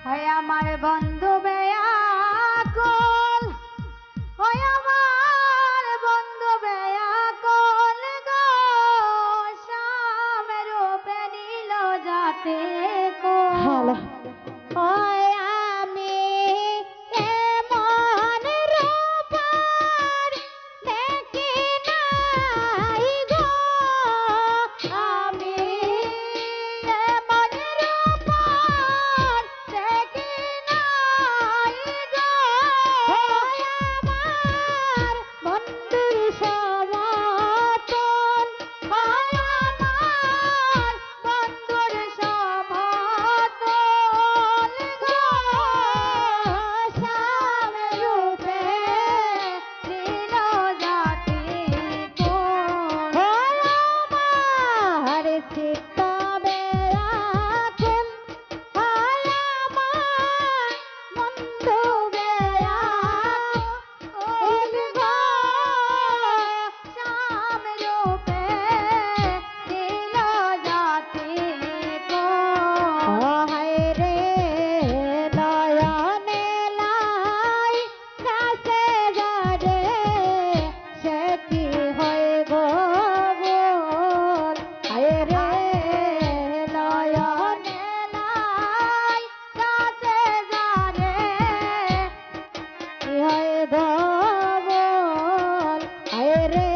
হয় আমার বন্ধু বেয়াকুল, হয় আমার বন্ধু বেয়াকুল গো, শ্যাম রূপে নীল যাতে কোল। হয় আমি এমন রূপের দেখি নাই গো, আমি এমন রূপের দেখি নাই গো। হয় আমার বন্ধুর সমতল, হয় আমার বন্ধুর সমতল গো, শ্যাম রূপে নীল জাতি কোল। হয় আমার চিত্ত বেয়াকুল, হয় আমার বন্ধু বেয়াকুল গো, শ্যাম রূপে নীল জাতি কোল। হায় রে নয়নে লাই কাছে যারে, সে কি হয় গো বল। হায় রে নয়নে লাই কাছে যারে, কি হয় গো বল। হায় রে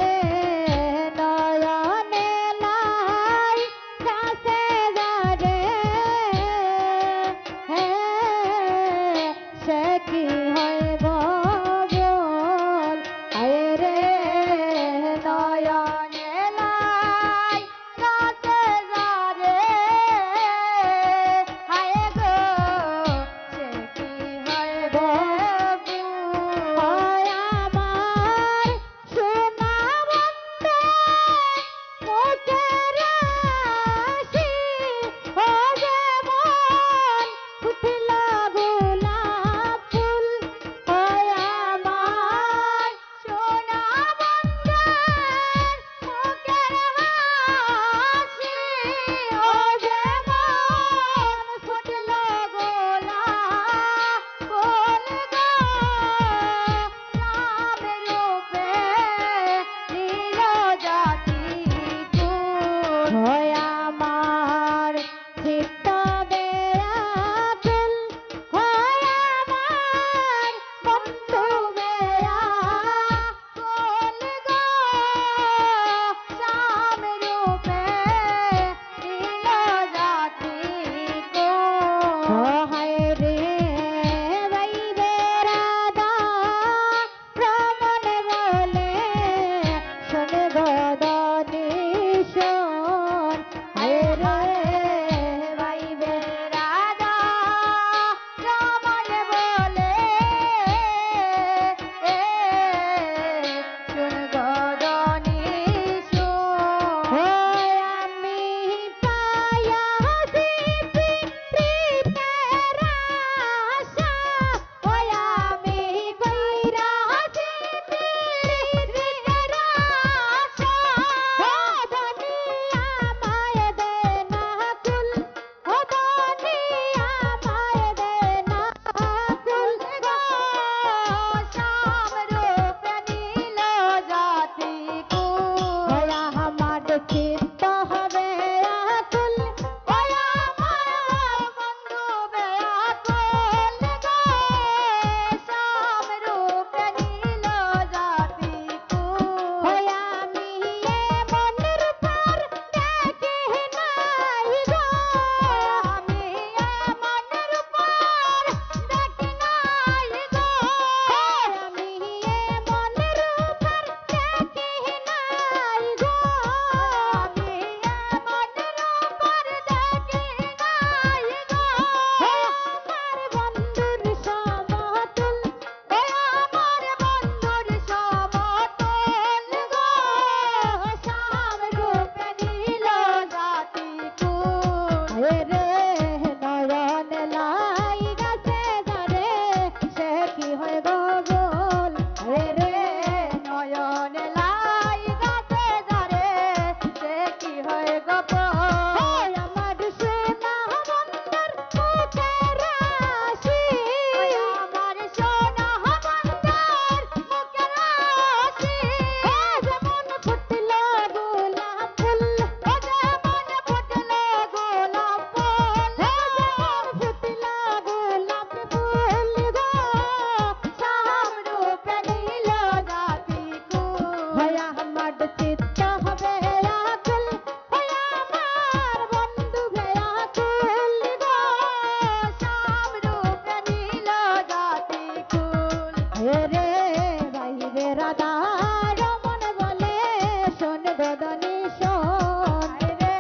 গদনি শোন রে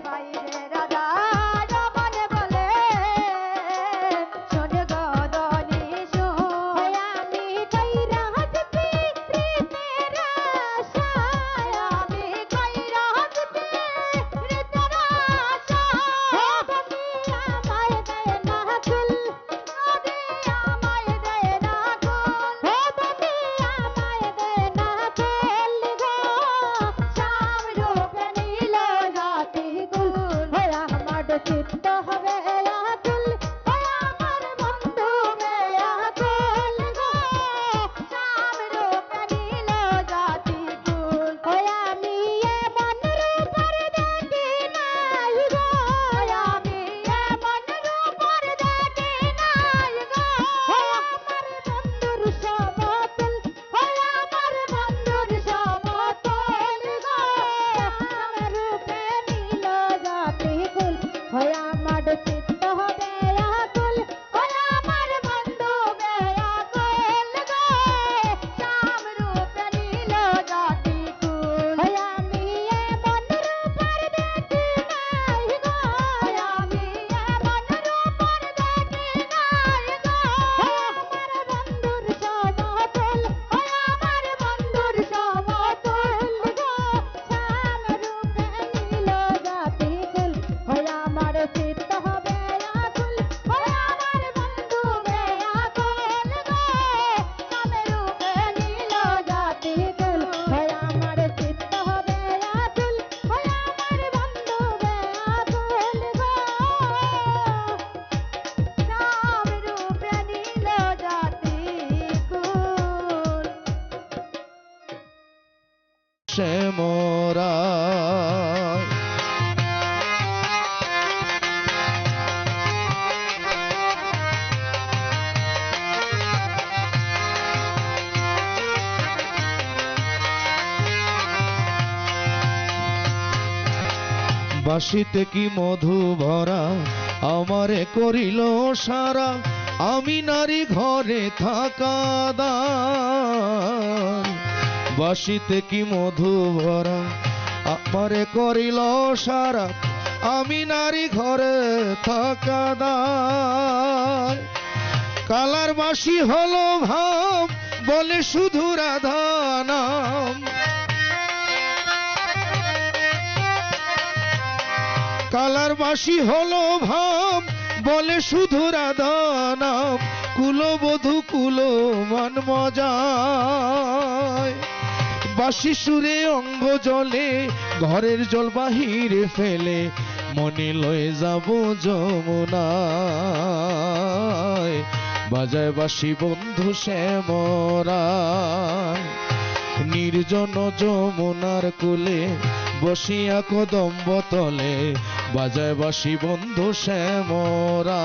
বাইরে রাজা রমনে বলে শোন গদনি শোন আমি কইরা হচ্ছি রীতের আশায় আমি কইরা হচ্ছি রীতের আশায় তুমি আমায় দেয় না কুল নদী আমায় দেয় না কুল তুমি আমায় দেয় না কুল গো শ্যাম রূপে নীল জাতি কুল হয় আমার চিত্ত হবে আকুল হয় আমার বন্ধু বে আকুল গো শ্যাম রূপে নীল জাতি কুল হয় আমি এমন রূপের দেখি নাই গো আমি এমন রূপের দেখি নাই গো আমার বন্ধুর সমতুল হয় আমার বন্ধুর সমতুল গো শ্যাম রূপে নীল জাতি কুল হয় আমার চিত্ত হবে আকুল হয় আমার বন্ধু বে আকুল গো শ্যাম রূপে নীল জাতি কুল হয় আমি এমন রূপের দেখি নাই গো আমি এমন রূপের দেখি নাই গো আমার বন্ধুর সমতুল হয় আমার বন্ধুর সমতুল গো শ্যাম রূপে নীল জাতি কুল হয় আমার চিত্ত হবে আকুল হয় আমার বন্ধু বে আকুল গো শ্যাম রূপে নীল জাতি কুল হয় আমার চিত্ত হবে আকুল হয় আমার বন্ধু বে আকুল গো শ্যাম রূপে নীল জাতি কুল শ্যামরা বাঁশিতে কি মধু ভরা আমারে করিল সারা আমি নারী ঘরে থাকা দান বাঁশিতে কি মধু ভরা আমারে করিল সারা আমি নারী ঘরে থাকা দান কালার বাঁশি হলো ভাব বলে শুধু রাধা নাম কালার বাঁশি হলো ভাব বলে শুধু রাধা নাম কুলবধূ কুল মান মজায় বাঁশি সুরে অঙ্গ জলে ঘরের জল বাহিরে ফেলে মনে লয়ে যাব যমুনায় বাজায় বাঁশি বন্ধু শ্যামরা নির্জন যমুনার কুলে বসিয়া কদম্ব তলে বাজায় বাঁশি বন্ধু শ্যামরা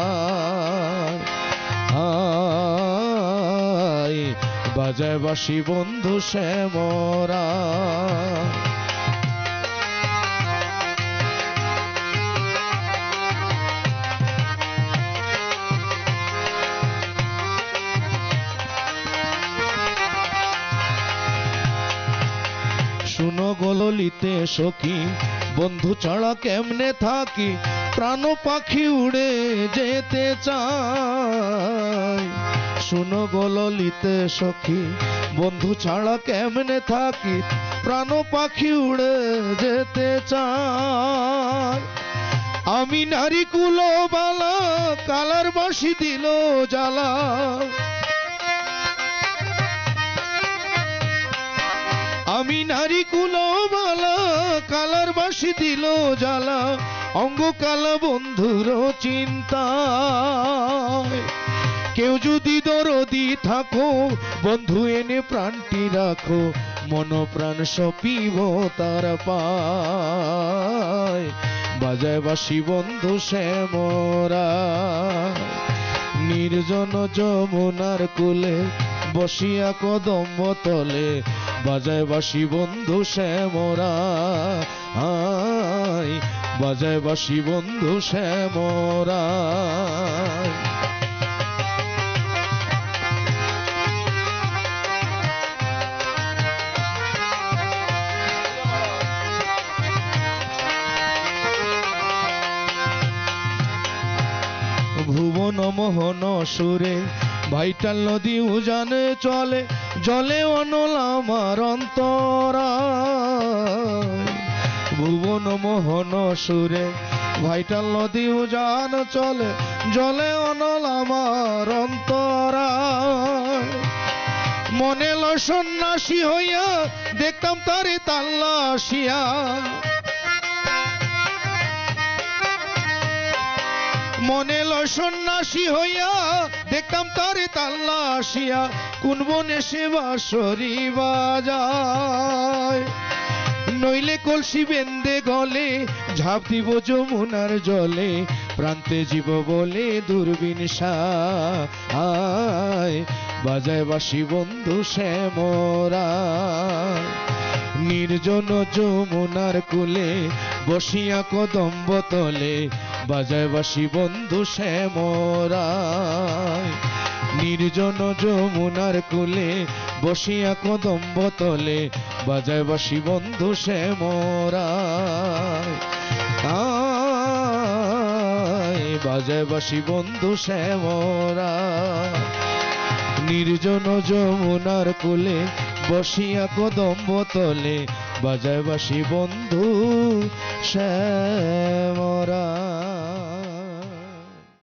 বাজায় বাঁশি বন্ধু শ্যামরা শুনো গললিতে সখী বন্ধু ছাড়া কেমনে থাকি প্রাণ পাখি উড়ে যেতে চায় শুনো গললিতে সখী বন্ধু ছাড়া কেমনে থাকি প্রাণ পাখি উড়ে যেতে চায় আমি নারী কুলবালা কালার বাঁশি দিল জ্বালা আমি নারী কুলবালা কালার বাঁশি দিল জ্বালা অঙ্গ কালা বন্ধুর চিন্তা কেউ যদি দরদি থাকো বন্ধু এনে প্রাণটি রাখো মন প্রাণ সপিব তার পায় বাজায় বাঁশি বন্ধু শ্যামরা নির্জন যমুনার কুলে বসিয়া কদম্ব তলে বাজায় বাঁশি বন্ধু শ্যামরা বাজায় বাঁশি বন্ধু শ্যামরা মোহন সুরে ভাইটাল নদী উজানে চলে জলে অনল আমার অন্তরায় ভুবন মোহন সুরে ভাইটাল নদী উজান চলে জলে অনল আমার অন্তরায় মনে লো সন্ন্যাসী হইয়া দেখতাম তারে তাল্লাশিয়া মনে লো সন্ন্যাসী হইয়া দেখতাম তারে তাল্লাশিয়া কোন বনে সে বাঁশরি বাজায় নইলে কলসি বেন্দে গলে ঝাঁপ দিব যমুনার জলে প্রান্তে জীব বলে দূরবীন সায় বাজায় বাসি বন্ধু শ্যামরা নির্জন যমুনার কুলে বসিয়া কদম্ব তলে বাজায় বাসি বন্ধু শ্যামরা নির্জন যমুনার কুলে বসিয়া কদম্ব তলে বাজায় বাসি বন্ধু শ্যামরা বাজায় বাসি বন্ধু শ্যামরা নির্জন যমুনার কুলে বসিয়া কদম্ব তলে বাজায় বাসি বন্ধু শ্যামরা।